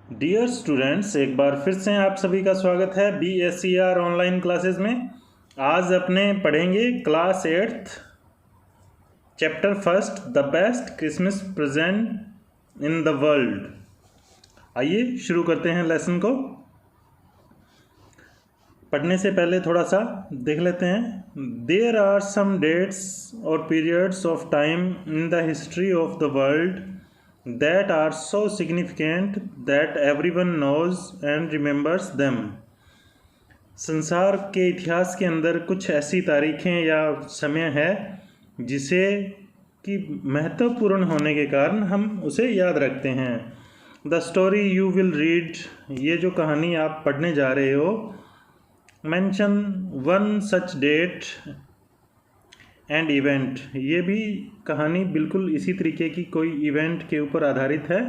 Dear students, एक बार फिर से आप सभी का स्वागत है BSER ऑनलाइन क्लासेस में। आज अपने पढ़ेंगे class 8th chapter first, the best Christmas present in the world. आइए शुरू करते हैं लेसन को। पढ़ने से पहले थोड़ा सा देख लेते हैं। देयर आर सम डेट्स और periods of time in the history of the world that are so significant that everyone knows and remembers them। संसार के इतिहास के अंदर कुछ ऐसी तारीखें या समय है जिसे कि महत्वपूर्ण होने के कारण हम उसे याद रखते हैं। The story you will read, ये जो कहानी आप पढ़ने जा रहे हो, mention one such date and event, ये भी कहानी बिल्कुल इसी तरीके की कोई इवेंट के ऊपर आधारित है।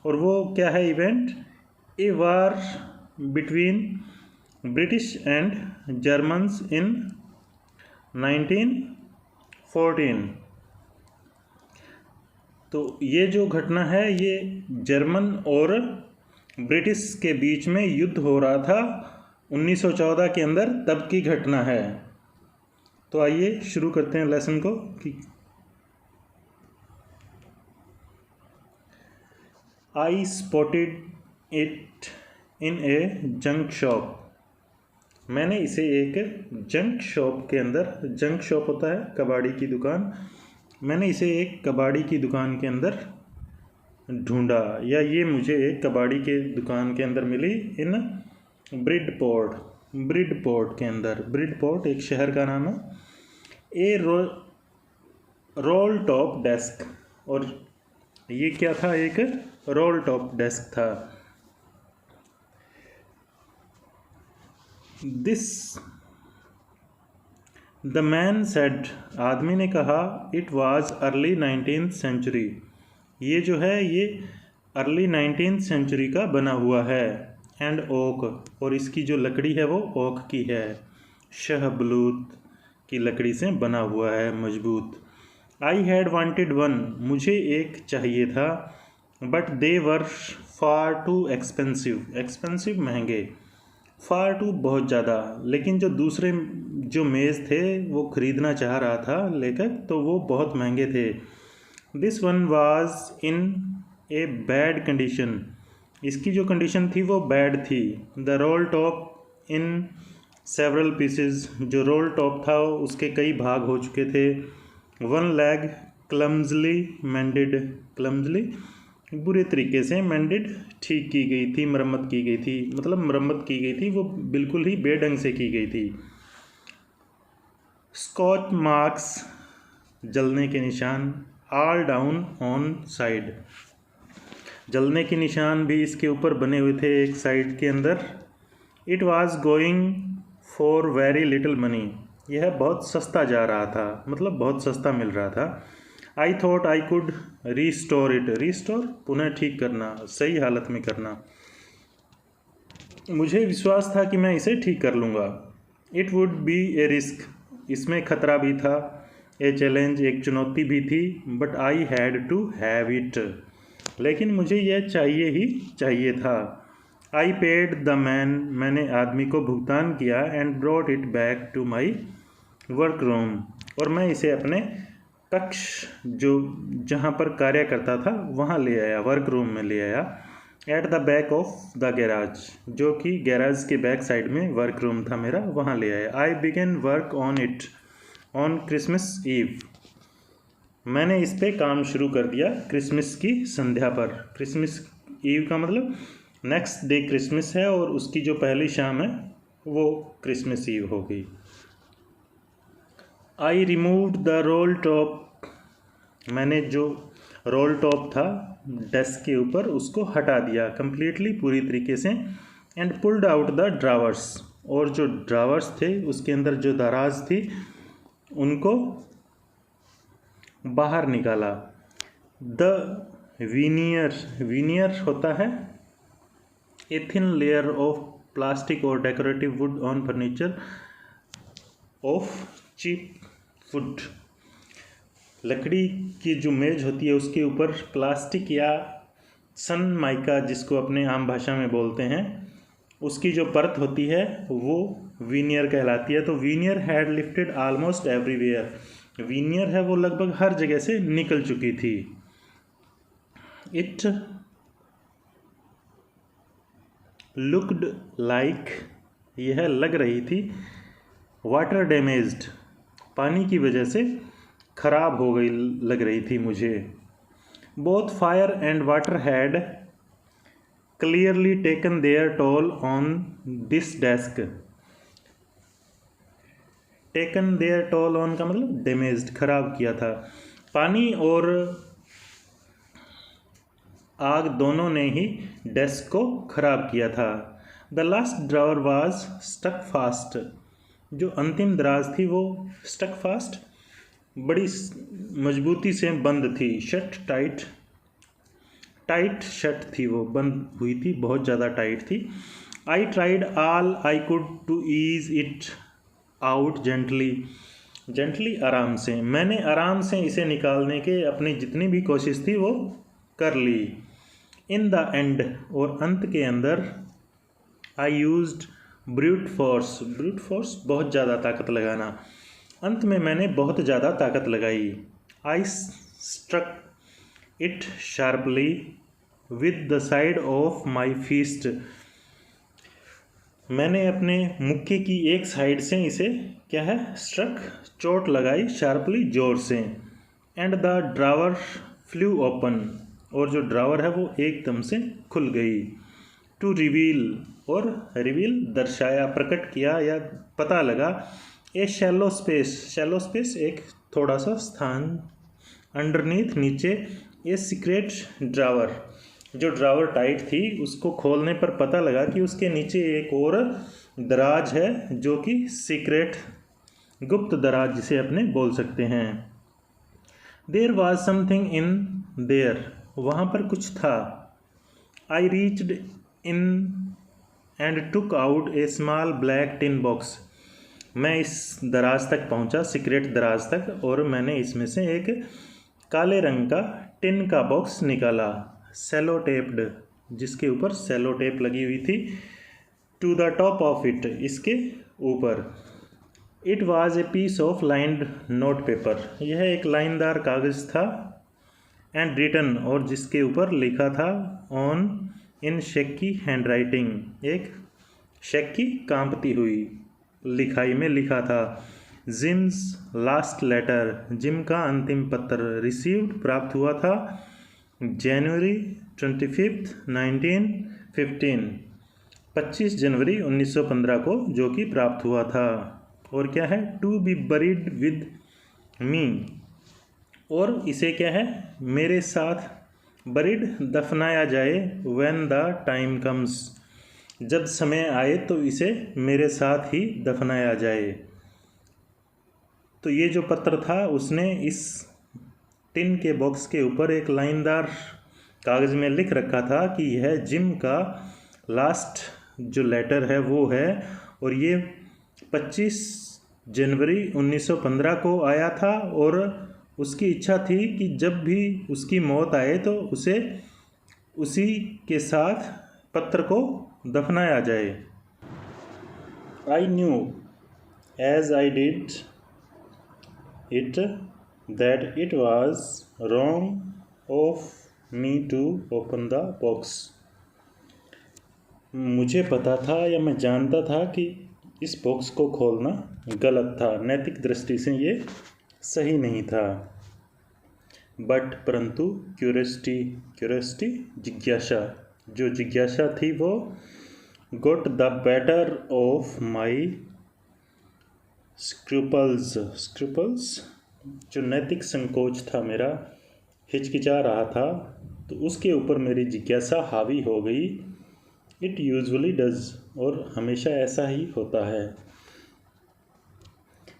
और वो क्या है event? A war between British and Germans in 1914। तो ये जो घटना है ये जर्मन और ब्रिटिश के बीच में युद्ध हो रहा था 1914 के अंदर, तब की घटना है। तो आइए शुरू करते हैं लेसन को। आई spotted it in A junk shop, मैंने इसे एक जंक शॉप के अंदर, जंक शॉप होता है कबाड़ी की दुकान, मैंने इसे एक कबाड़ी की दुकान के अंदर ढूंढा, या ये मुझे एक कबाड़ी के दुकान के अंदर मिली। इन ब्रिडपोर्ट, ब्रिडपोर्ट के अंदर, ब्रिडपोर्ट एक शहर का नाम है। ए रोल टॉप डेस्क, और ये क्या था? एक रोल टॉप डेस्क था। दिस द मैन सेड, आदमी ने कहा, it was early 19th century, ये जो है ये अर्ली 19th सेंचुरी का बना हुआ है। एंड ओक, और इसकी जो लकड़ी है वो ओक की है, शाहबलूत की लकड़ी से बना हुआ है, मजबूत। आई हैड वांटेड वन, मुझे एक चाहिए था। But they were far too expensive, expensive महंगे, फार टू बहुत ज़्यादा। लेकिन जो दूसरे जो मेज़ थे वो ख़रीदना चाह रहा था लेखक, तो वो बहुत महंगे थे। This one was in a bad condition, इसकी जो कंडीशन थी वो बैड थी। The role top in several pieces, जो रोल टॉप था उसके कई भाग हो चुके थे। वन लेग क्लम्जली मेंडेड, क्लम्जली बुरे तरीके से, मेंडेड ठीक की गई थी, मरम्मत की गई थी, मतलब मरम्मत की गई थी, वो बिल्कुल ही बेढंग से की गई थी। स्कॉच मार्क्स, जलने के निशान, ऑल डाउन ऑन साइड, जलने के निशान भी इसके ऊपर बने हुए थे एक साइड के अंदर। It was going for very little money, यह बहुत सस्ता जा रहा था, मतलब बहुत सस्ता मिल रहा था। I thought I could restore it, restore पुनः ठीक करना, सही हालत में करना, मुझे विश्वास था कि मैं इसे ठीक कर लूँगा। It would be A risk, इसमें खतरा भी था। ए चैलेंज, एक चुनौती भी थी। But I had to have it, लेकिन मुझे यह चाहिए ही चाहिए था। आई पेड द मैन, मैंने आदमी को भुगतान किया। And brought it back to my work room, और मैं इसे अपने कक्ष, जो जहाँ पर कार्य करता था वहाँ ले आया, वर्क रूम में ले आया। At the back of the garage, जो कि गैराज के बैक साइड में वर्क रूम था मेरा, वहाँ ले आया। I began work on it on Christmas Eve, मैंने इस पे काम शुरू कर दिया क्रिसमस की संध्या पर। क्रिसमस ईव का मतलब नेक्स्ट डे क्रिसमस है, और उसकी जो पहली शाम है वो क्रिसमस ईव हो गई। आई रिमूव्ड द रोल टॉप, मैंने जो रोल टॉप था डेस्क के ऊपर उसको हटा दिया कंप्लीटली, पूरी तरीके से। And pulled out the drawers, और जो ड्रावर्स थे उसके अंदर जो दराज थी उनको बाहर निकाला। द वीनियर, वीनियर होता है a thin layer of plastic और decorative wood on furniture of cheap wood, लकड़ी की जो मेज होती है उसके ऊपर प्लास्टिक या सन माइका जिसको अपने आम भाषा में बोलते हैं, उसकी जो परत होती है वो वीनियर कहलाती है। तो veneer had lifted almost everywhere, veneer है वो लगभग हर जगह से निकल चुकी थी। इट लुक्ड लाइक, यह लग रही थी, वाटर डैमेज्ड, पानी की वजह से खराब हो गई लग रही थी मुझे। Both fire and water had clearly taken their toll on this desk. Taken their toll on का मतलब डैमेज्ड, खराब किया था। पानी और आग दोनों ने ही डेस्क को खराब किया था। The last drawer was stuck fast, जो अंतिम दराज थी वो स्टक फास्ट, बड़ी मजबूती से बंद थी। शट टाइट, टाइट शट थी वो, बंद हुई थी, बहुत ज़्यादा टाइट थी। I tried all I could to ease it out gently, gently आराम से, मैंने आराम से इसे निकालने के अपनी जितनी भी कोशिश थी वो कर ली। इन द एंड, और अंत के अंदर, I used brute force, brute force बहुत ज़्यादा ताकत लगाना, अंत में मैंने बहुत ज़्यादा ताकत लगाई। I struck it sharply with the side of my fist, मैंने अपने मुक्के की एक साइड से इसे क्या है स्ट्रक, चोट लगाई, शार्पली जोर से। And the drawer flu open, और जो ड्रावर है वो एकदम से खुल गई। टू रिवील, और रिवील दर्शाया, प्रकट किया या पता लगा। ए शैलो स्पेस, शैलो स्पेस एक थोड़ा सा स्थान, अंडरनीथ नीचे, ए सीक्रेट ड्रावर, जो ड्रावर टाइट थी उसको खोलने पर पता लगा कि उसके नीचे एक और दराज है जो कि सीक्रेट, गुप्त दराज जिसे अपने बोल सकते हैं। There was something in there, वहाँ पर कुछ था। I reached in and took out a small black tin box, मैं इस दराज तक पहुँचा, सीक्रेट दराज तक, और मैंने इसमें से एक काले रंग का टिन का बॉक्स निकाला, सेलो टेप्ड, जिसके ऊपर सेलो टेप लगी हुई थी। To the top of it, इसके ऊपर। It was a piece of lined note paper, यह एक लाइनदार कागज़ था। एंड रिटन, और जिसके ऊपर लिखा था, on in shaky hand writing, एक शेकी कांपती हुई लिखाई में लिखा था। जिम्स लास्ट लेटर, जिम का अंतिम पत्र। रिसीव्ड, प्राप्त हुआ था। जनवरी 25, 1915, 25 जनवरी 1915 को, जो कि प्राप्त हुआ था। और क्या है, to be buried with me, और इसे क्या है, मेरे साथ, बरीड दफनाया जाए, व्हेन द टाइम कम्स, जब समय आए तो इसे मेरे साथ ही दफनाया जाए। तो ये जो पत्र था उसने इस टिन के बॉक्स के ऊपर एक लाइनदार कागज़ में लिख रखा था कि यह जिम का लास्ट जो लेटर है वो है, और ये 25 जनवरी 1915 को आया था, और उसकी इच्छा थी कि जब भी उसकी मौत आए तो उसे उसी के साथ पत्र को दफनाया जाए। I knew as I did it that it was wrong of me to open the box, मुझे पता था या मैं जानता था कि इस बॉक्स को खोलना गलत था, नैतिक दृष्टि से ये सही नहीं था। बट परंतु क्यूरियोसिटी, क्यूरियोसिटी जिज्ञासा, जो जिज्ञासा थी वो got the better of my scruples, scruples जो नैतिक संकोच था मेरा, हिचकिचा रहा था, तो उसके ऊपर मेरी जिज्ञासा हावी हो गई। इट यूजुअली डज, और हमेशा ऐसा ही होता है।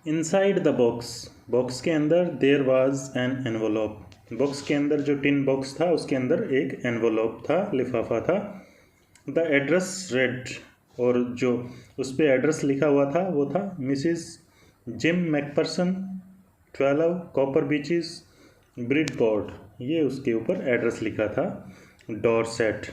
इनसाइड द बॉक्स, बॉक्स के अंदर there was an envelope, box के अंदर जो टिन बॉक्स था उसके अंदर एक एनवलप था, लिफाफा था। द एड्रेस रेड, और जो उस पर एड्रेस लिखा हुआ था वो था Mrs Jim Macpherson, 12 Copper Beeches, Bridport, ये उसके ऊपर एड्रेस लिखा था। Dorset.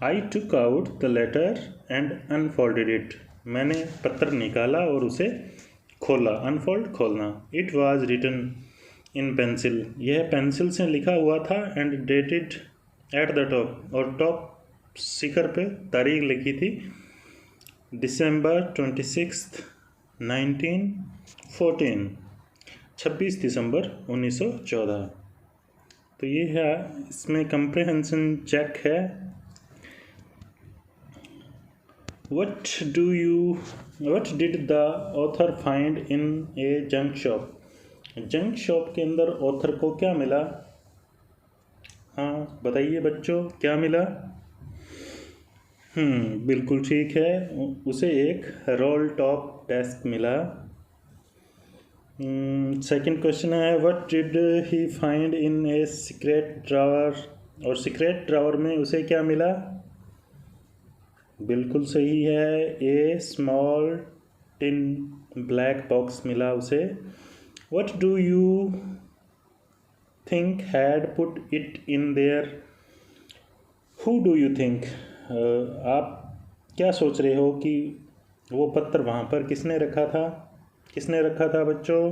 I took out the letter and unfolded it. मैंने पत्र निकाला और उसे खोला. Unfold खोलना. It was written in pencil. यह पेंसिल से लिखा हुआ था. And dated at the top. और टॉप शिखर पे तारीख लिखी थी December 26th 1914. 26 दिसंबर 1914. तो ये है, इसमें कंप्रेहेंशन चेक है. What did the author find in a junk shop? Junk shop के अंदर ऑथर को क्या मिला? हाँ बताइए बच्चों, क्या मिला? बिल्कुल ठीक है, उसे एक रोल टॉप डेस्क मिला. सेकंड क्वेश्चन है, what did he find in a secret drawer? और सीक्रेट ड्रॉवर में उसे क्या मिला? बिल्कुल सही है, ए स्मॉल टिन ब्लैक बॉक्स मिला उसे. What do you think had put it in their? Who do you think? आप क्या सोच रहे हो कि वो पत्र वहाँ पर किसने रखा था? किसने रखा था बच्चों?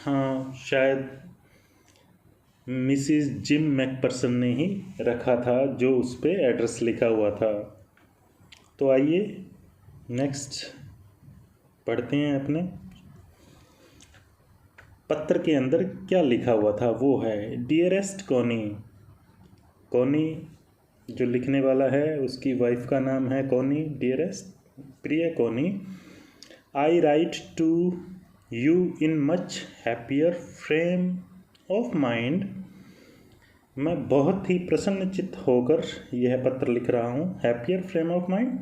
हाँ, शायद मिसिज जिम मैकपर्सन ने ही रखा था, जो उस पर एड्रेस लिखा हुआ था. तो आइए नेक्स्ट पढ़ते हैं. अपने पत्र के अंदर क्या लिखा हुआ था वो है, डियरेस्ट कॉनी. कॉनी जो लिखने वाला है उसकी वाइफ का नाम है कॉनी. डियरेस्ट, प्रिय Connie, I write to you in much happier frame of mind. मैं बहुत ही प्रसन्नचित्त होकर यह पत्र लिख रहा हूँ. हैप्पियर फ्रेम ऑफ माइंड,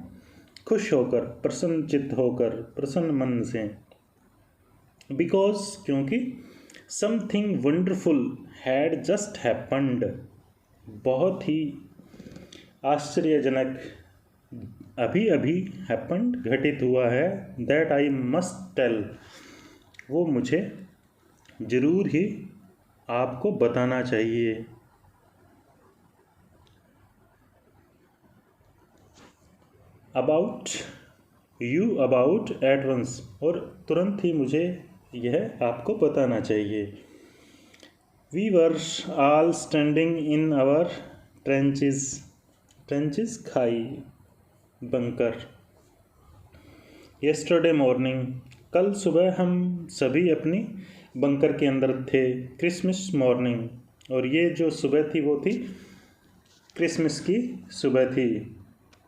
खुश होकर, प्रसन्नचित्त होकर, प्रसन्न मन से. बिकॉज, क्योंकि, something wonderful had just happened. बहुत ही आश्चर्यजनक अभी अभी हैपन्ड घटित हुआ है. दैट आई मस्ट टेल, वो मुझे जरूर ही आपको बताना चाहिए. About you, about at once, और तुरंत ही मुझे यह आपको बताना चाहिए. We were all standing in our trenches. Trenches खाई, बंकर. यस्टरडे मॉर्निंग, कल सुबह हम सभी अपनी बंकर के अंदर थे. क्रिसमस मॉर्निंग, और ये जो सुबह थी वो थी क्रिसमस की सुबह थी,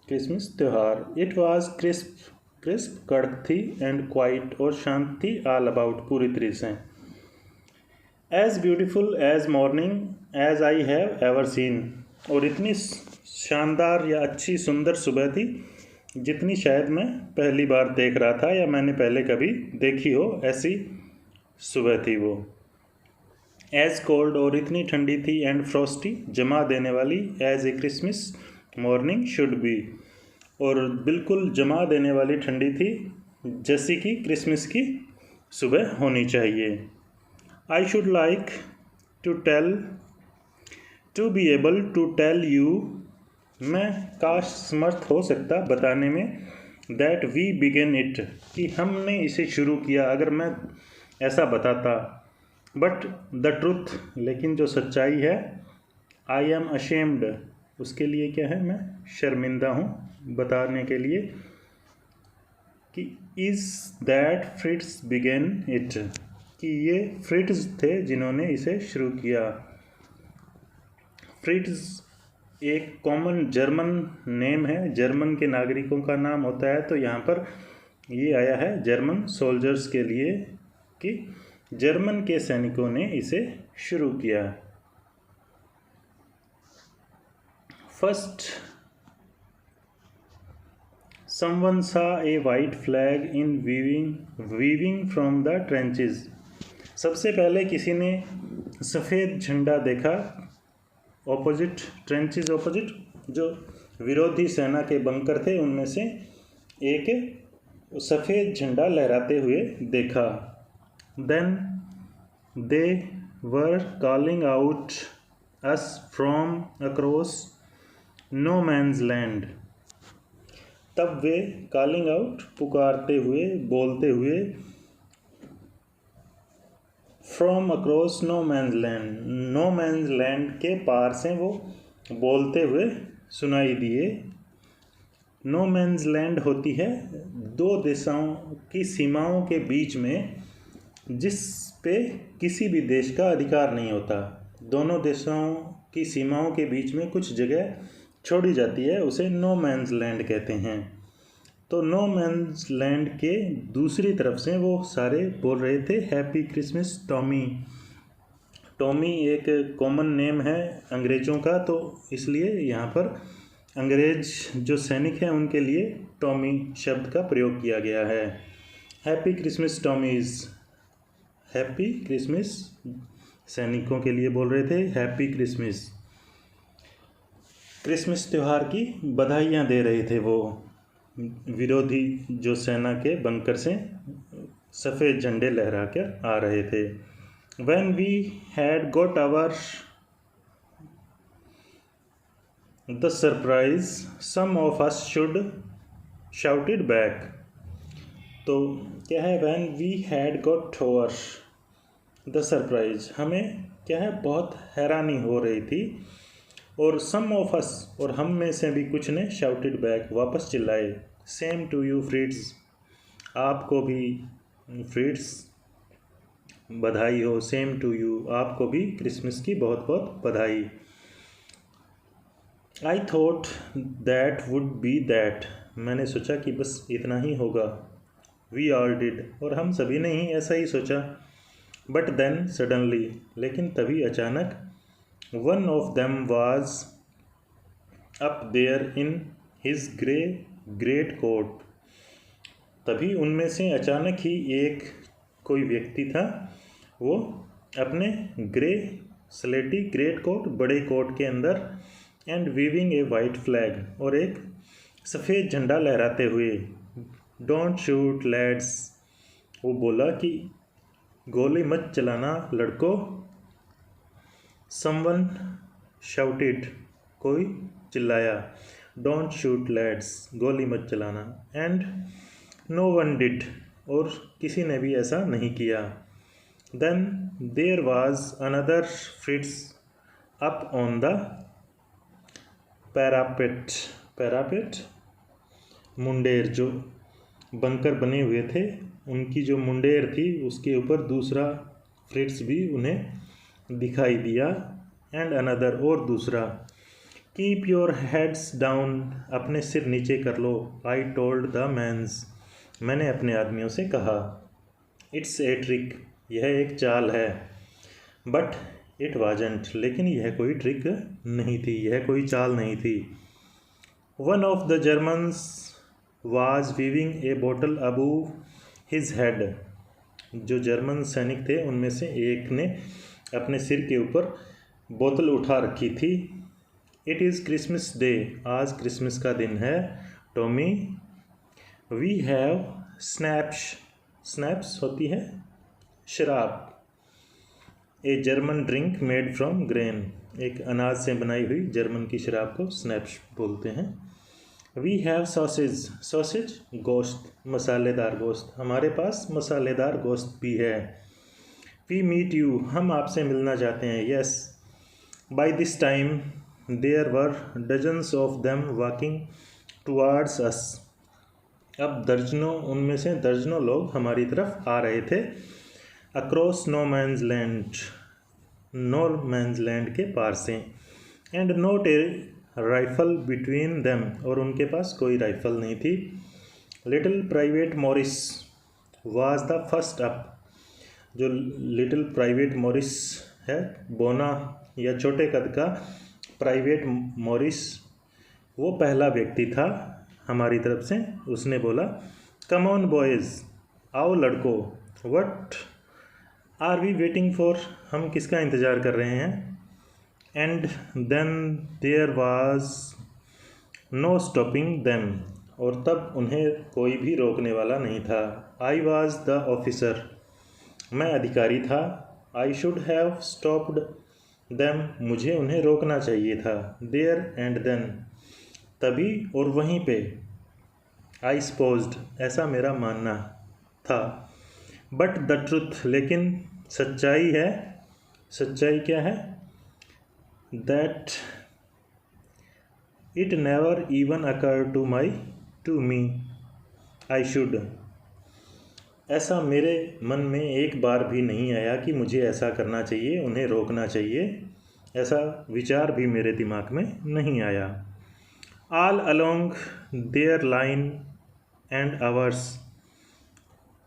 क्रिसमस त्यौहार. इट वाज क्रिस्प, क्रिस्प कड़क थी, एंड क्वाइट, और शांत थी, ऑल अबाउट, पूरी तरह से. As beautiful as morning as I have ever seen, और इतनी शानदार या अच्छी सुंदर सुबह थी जितनी शायद मैं पहली बार देख रहा था या मैंने पहले कभी देखी हो, ऐसी सुबह थी वो. एज कोल्ड, और इतनी ठंडी थी, एंड फ्रॉस्टी, जमा देने वाली, as a Christmas morning should be, और बिल्कुल जमा देने वाली ठंडी थी जैसी कि क्रिसमस की सुबह होनी चाहिए. I should like to be able to tell you, मैं काश समर्थ हो सकता बताने में, दैट वी बिगिन इट, कि हमने इसे शुरू किया, अगर मैं ऐसा बताता. बट द ट्रुथ, लेकिन जो सच्चाई है, आई एम अशेम्ड, उसके लिए क्या है, मैं शर्मिंदा हूँ बताने के लिए, कि is that Fritz began it, कि ये फ्रिट्स थे जिन्होंने इसे शुरू किया. फ्रिट्स एक कॉमन जर्मन नेम है, जर्मन के नागरिकों का नाम होता है. तो यहाँ पर ये आया है जर्मन सोल्जर्स के लिए, कि जर्मन के सैनिकों ने इसे शुरू किया. First, someone saw a white flag in waving from the trenches. सबसे पहले किसी ने सफ़ेद झंडा देखा. ऑपोजिट ट्रेंचेस, ऑपोजिट, जो विरोधी सेना के बंकर थे उनमें से एक सफ़ेद झंडा लहराते हुए देखा. Then they were calling out us from across no man's land. तब वे कॉलिंग आउट पुकारते हुए, बोलते हुए, from across no man's land, no man's land के पार से वो बोलते हुए सुनाई दिए। नो मैन्स लैंड होती है दो देशों की सीमाओं के बीच में जिस पे किसी भी देश का अधिकार नहीं होता। दोनों देशों की सीमाओं के बीच में कुछ जगह छोड़ी जाती है, उसे नो मैन्स लैंड कहते हैं। तो नो मैन्स लैंड के दूसरी तरफ से वो सारे बोल रहे थे हैप्पी क्रिसमस टॉमी। टॉमी एक कॉमन नेम है अंग्रेज़ों का, तो इसलिए यहाँ पर अंग्रेज जो सैनिक हैं उनके लिए टॉमी शब्द का प्रयोग किया गया है। हैप्पी क्रिसमस टॉमीज़, हैप्पी क्रिसमस सैनिकों के लिए बोल रहे थे हैप्पी क्रिसमस। क्रिसमस त्यौहार की बधाइयाँ दे रहे थे वो। विरोधी जो सेना के बंकर से सफ़ेद झंडे लहरा कर आ रहे थे। When we had got our the surprise, some of us should shouted back। तो क्या है, when we had got our the surprise, हमें क्या है बहुत हैरानी हो रही थी, और some of us और हम में से भी कुछ ने shouted back वापस चिल्लाए, same to you फ्रिट्स, आपको भी फ्रिट्स बधाई हो, सेम टू यू, आपको भी क्रिसमस की बहुत बहुत बधाई। I thought that would be that, मैंने सोचा कि बस इतना ही होगा। वी ऑल डिड, और हम सभी ने ही ऐसा ही सोचा। बट देन सडनली, लेकिन तभी अचानक, one of them was up there in his great coat, तभी उनमें से अचानक ही एक कोई व्यक्ति था, वो अपने स्लेटी ग्रेट कोट, बड़े कोट के अंदर, and weaving A white flag, और एक सफ़ेद झंडा लहराते हुए, डोंट शूट लैड्स, वो बोला कि गोली मत चलाना लड़कों। समवन शाउटेड, कोई चिल्लाया, डोंट शूट लैड्स, गोली मत चलाना। एंड नो वन डिड, और किसी ने भी ऐसा नहीं किया। Then there was another Fritz up on the parapet, मुंडेर, जो बंकर बने हुए थे उनकी जो मुंडेर थी उसके ऊपर दूसरा फ्रिट्स भी उन्हें दिखाई दिया। एंड अनदर, और दूसरा, कीप योर हेड्स डाउन, अपने सिर नीचे कर लो। आई टोल्ड द मैन्स, मैंने अपने आदमियों से कहा। इट्स ए ट्रिक, यह एक चाल है। बट इट वाजंट, लेकिन यह कोई ट्रिक नहीं थी, यह कोई चाल नहीं थी। One of the Germans was weaving A bottle above his head, जो जर्मन सैनिक थे उनमें से एक ने अपने सिर के ऊपर बोतल उठा रखी थी। इट इज़ क्रिसमस डे, आज क्रिसमस का दिन है टॉमी। वी हैव स्नैप्स होती है शराब, a German drink made from grain, एक अनाज से बनाई हुई जर्मन की शराब को स्नैप्स बोलते हैं। वी हैव सॉसेज गोश्त, मसालेदार गोश्त, हमारे पास मसालेदार गोश्त भी है। वी मीट यू, हम आपसे मिलना चाहते हैं। Yes, by this time there were dozens of them walking towards us, अब दर्जनों, उनमें से दर्जनों लोग हमारी तरफ आ रहे थे। Across no man's land, no man's land के पार से। And not a rifle between them, और उनके पास कोई राइफल नहीं थी। Little private Morris was the first up, जो लिटिल प्राइवेट मॉरिस है, बोना या छोटे कद का प्राइवेट मॉरिस, वो पहला व्यक्ति था हमारी तरफ से। उसने बोला, कम ऑन बॉयज़, आओ लड़कों, what are we waiting for, हम किसका इंतज़ार कर रहे हैं। And then there was no stopping them, और तब उन्हें कोई भी रोकने वाला नहीं था। आई वाज द ऑफिसर, मैं अधिकारी था। I should have stopped them, मुझे उन्हें रोकना चाहिए था। देयर एंड देन, तभी और वहीं पे। आई सपोज्ड, ऐसा मेरा मानना था। बट द ट्रुथ, लेकिन सच्चाई है। सच्चाई क्या है? That it never even occur to me I should, ऐसा मेरे मन में एक बार भी नहीं आया कि मुझे ऐसा करना चाहिए, उन्हें रोकना चाहिए। ऐसा विचार भी मेरे दिमाग में नहीं आया। All along their line and ours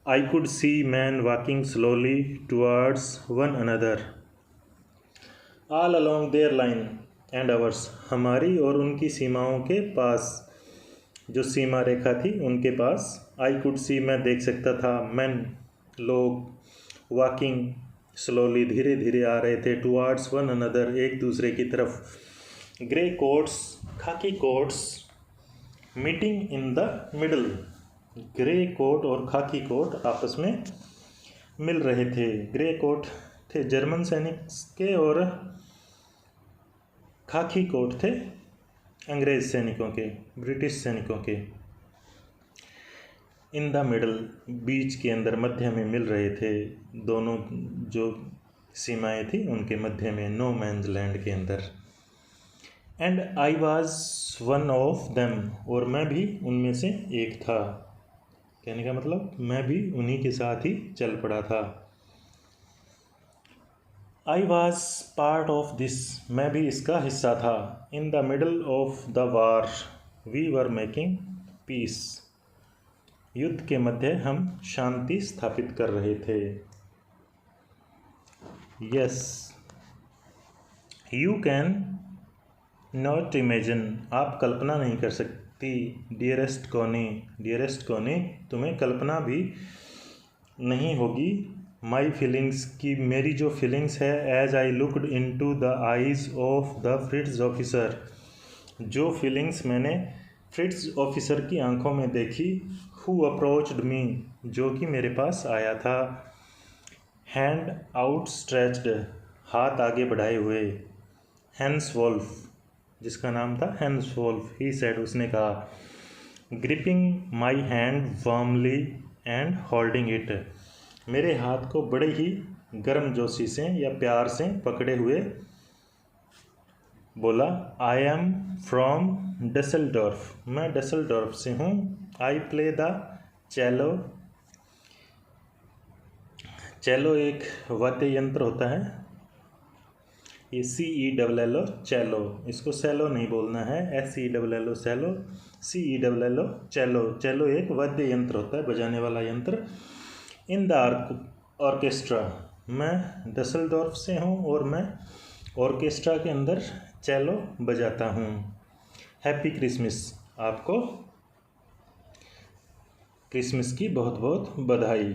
I could see man walking slowly towards one another. All along their line and ours, हमारी और उनकी सीमाओं के पास, जो सीमा रेखा थी उनके पास। आई कुड सी, मैं देख सकता था। मैन, लोग। वॉकिंग स्लोली, धीरे धीरे आ रहे थे। टुवार्ड्स वन अनदर, एक दूसरे की तरफ। Grey coats, khaki coats, meeting in the middle, grey coat और खाकी कोट आपस में मिल रहे थे। ग्रे कोट थे जर्मन सैनिक के और खाकी कोट थे अंग्रेज सैनिकों के, ब्रिटिश सैनिकों के। इन द मिडल, बीच के अंदर, मध्य में मिल रहे थे। दोनों जो सीमाएं थी उनके मध्य में, नो मैन्स लैंड के अंदर। And I was one of them, और मैं भी उनमें से एक था। कहने का मतलब मैं भी उन्हीं के साथ ही चल पड़ा था। I was part of this, मैं भी इसका हिस्सा था। In the middle of the war we were making peace, युद्ध के मध्य हम शांति स्थापित कर रहे थे। Yes, you can not imagine, आप कल्पना नहीं कर सकती। डियरेस्ट कॉनी, डियरेस्ट कॉनी, तुम्हें कल्पना भी नहीं होगी। माई फीलिंग्स, की मेरी जो फीलिंग्स है। As I looked into the eyes of the Fritz officer, जो फीलिंग्स मैंने फ्रिट्ज ऑफिसर की आंखों में देखी। हु अप्रोच्ड मी, जो कि मेरे पास आया था। हैंड आउट स्ट्रेच्ड, हाथ आगे बढ़ाए हुए। हैंस वोल्फ, जिसका नाम था हैंस वोल्फ, ही सेड, उसने कहा। Gripping my hand warmly and holding it, मेरे हाथ को बड़े ही गर्मजोशी से या प्यार से पकड़े हुए बोला। आई एम फ्रॉम डसेल्डॉर्फ, मैं डसेल्डॉर्फ से हूँ। आई प्ले द चेलो, चेलो एक वाद्य यंत्र होता है। ये CELLO चेलो, इसको सेलो नहीं बोलना है, SELLO सेलो, CELLO चेलो। चेलो एक वाद्य यंत्र होता है, बजाने वाला यंत्र। इन द ऑर्केस्ट्रा, मैं डसेल्डॉर्फ से हूँ और मैं ऑर्केस्ट्रा के अंदर चेलो बजाता हूँ। हैप्पी क्रिसमस, आपको क्रिसमस की बहुत बहुत बधाई।